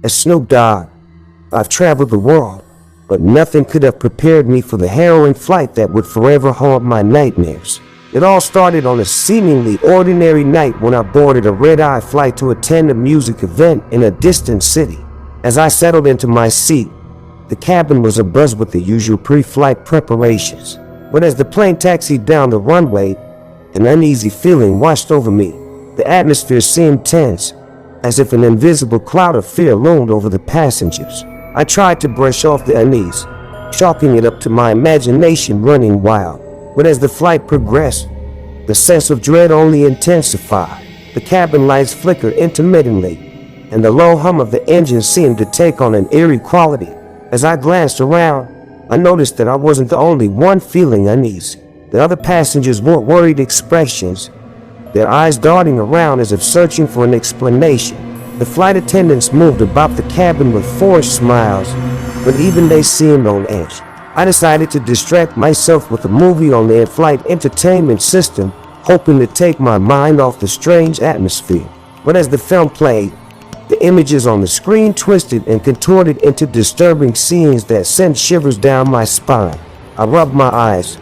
As Snoop Dogg, I've traveled the world, but nothing could have prepared me for the harrowing flight that would forever haunt my nightmares. It all started on a seemingly ordinary night when I boarded a red-eye flight to attend a music event in a distant city. As I settled into my seat, the cabin was abuzz with the usual pre-flight preparations. But as the plane taxied down the runway, an uneasy feeling washed over me. The atmosphere seemed tense, as if an invisible cloud of fear loomed over the passengers. I tried to brush off the unease, chalking it up to my imagination running wild. But as the flight progressed, the sense of dread only intensified. The cabin lights flickered intermittently, and the low hum of the engine seemed to take on an eerie quality. As I glanced around, I noticed that I wasn't the only one feeling uneasy. The other passengers wore worried expressions, their eyes darting around as if searching for an explanation. The flight attendants moved about the cabin with forced smiles, but even they seemed on edge. I decided to distract myself with a movie on the in-flight entertainment system, hoping to take my mind off the strange atmosphere. But as the film played, the images on the screen twisted and contorted into disturbing scenes that sent shivers down my spine. I rubbed my eyes,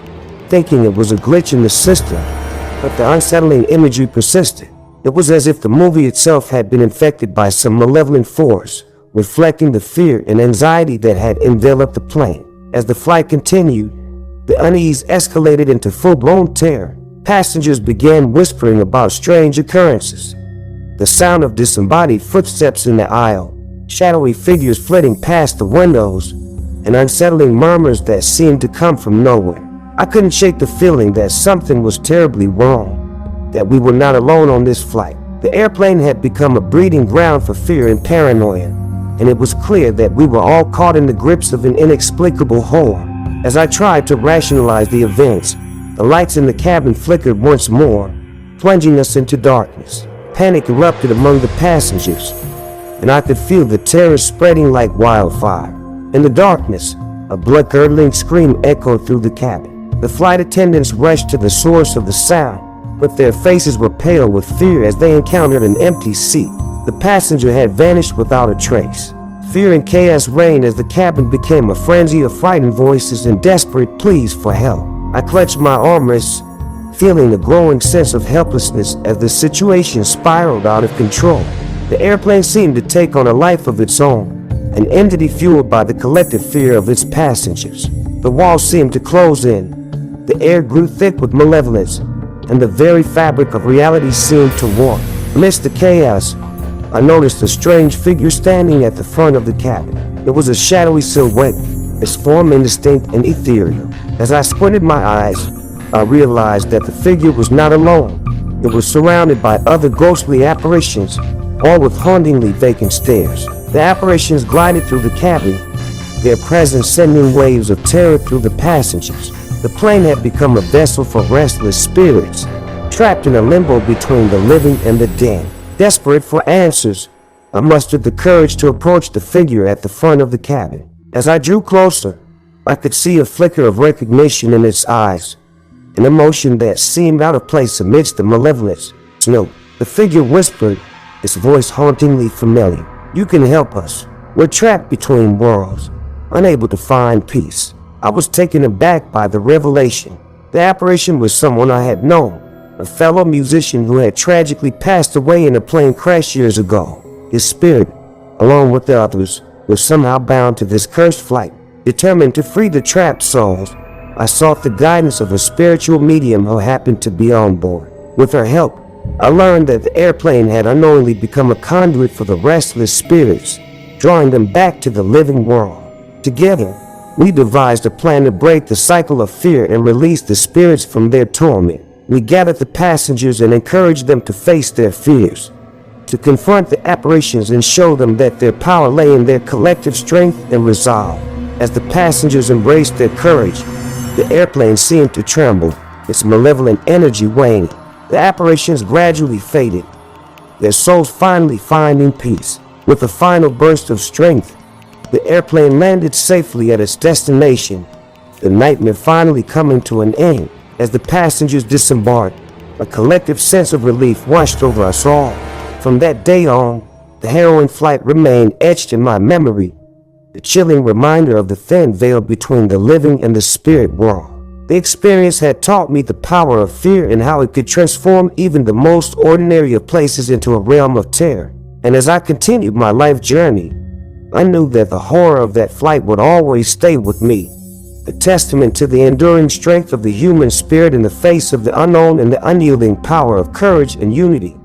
thinking it was a glitch in the system, but the unsettling imagery persisted. It was as if the movie itself had been infected by some malevolent force, reflecting the fear and anxiety that had enveloped the plane. As the flight continued, the unease escalated into full-blown terror. Passengers began whispering about strange occurrences. The sound of disembodied footsteps in the aisle, shadowy figures flitting past the windows, and unsettling murmurs that seemed to come from nowhere. I couldn't shake the feeling that something was terribly wrong, that we were not alone on this flight. The airplane had become a breeding ground for fear and paranoia, and it was clear that we were all caught in the grips of an inexplicable horror. As I tried to rationalize the events, the lights in the cabin flickered once more, plunging us into darkness. Panic erupted among the passengers, and I could feel the terror spreading like wildfire. In the darkness, a blood-curdling scream echoed through the cabin. The flight attendants rushed to the source of the sound, but their faces were pale with fear as they encountered an empty seat. The passenger had vanished without a trace. Fear and chaos reigned as the cabin became a frenzy of frightened voices and desperate pleas for help. I clutched my armrests, feeling a growing sense of helplessness as the situation spiraled out of control. The airplane seemed to take on a life of its own, an entity fueled by the collective fear of its passengers. The walls seemed to close in, the air grew thick with malevolence, and the very fabric of reality seemed to warp. Amidst the chaos, I noticed a strange figure standing at the front of the cabin. It was a shadowy silhouette, its form indistinct and ethereal. As I squinted my eyes, I realized that the figure was not alone. It was surrounded by other ghostly apparitions, all with hauntingly vacant stares. The apparitions glided through the cabin, their presence sending waves of terror through the passengers. The plane had become a vessel for restless spirits, trapped in a limbo between the living and the dead. Desperate for answers, I mustered the courage to approach the figure at the front of the cabin. As I drew closer, I could see a flicker of recognition in its eyes, an emotion that seemed out of place amidst the malevolence. "Snoop," the figure whispered, its voice hauntingly familiar. "You can help us. We're trapped between worlds, unable to find peace." I was taken aback by the revelation. The apparition was someone I had known, a fellow musician who had tragically passed away in a plane crash years ago. His spirit, along with the others, was somehow bound to this cursed flight. Determined to free the trapped souls, I sought the guidance of a spiritual medium who happened to be on board. With her help, I learned that the airplane had unknowingly become a conduit for the restless spirits, drawing them back to the living world. Together, we devised a plan to break the cycle of fear and release the spirits from their torment. We gathered the passengers and encouraged them to face their fears, to confront the apparitions and show them that their power lay in their collective strength and resolve. As the passengers embraced their courage, the airplane seemed to tremble, its malevolent energy waning. The apparitions gradually faded, their souls finally finding peace. With a final burst of strength, the airplane landed safely at its destination, the nightmare finally coming to an end. As the passengers disembarked, a collective sense of relief washed over us all. From that day on, The harrowing flight remained etched in my memory, the chilling reminder of the thin veil between the living and the spirit world. The experience had taught me the power of fear and how it could transform even the most ordinary of places into a realm of terror. And as I continued my life journey, I knew that the horror of that flight would always stay with me, a testament to the enduring strength of the human spirit in the face of the unknown and the unyielding power of courage and unity.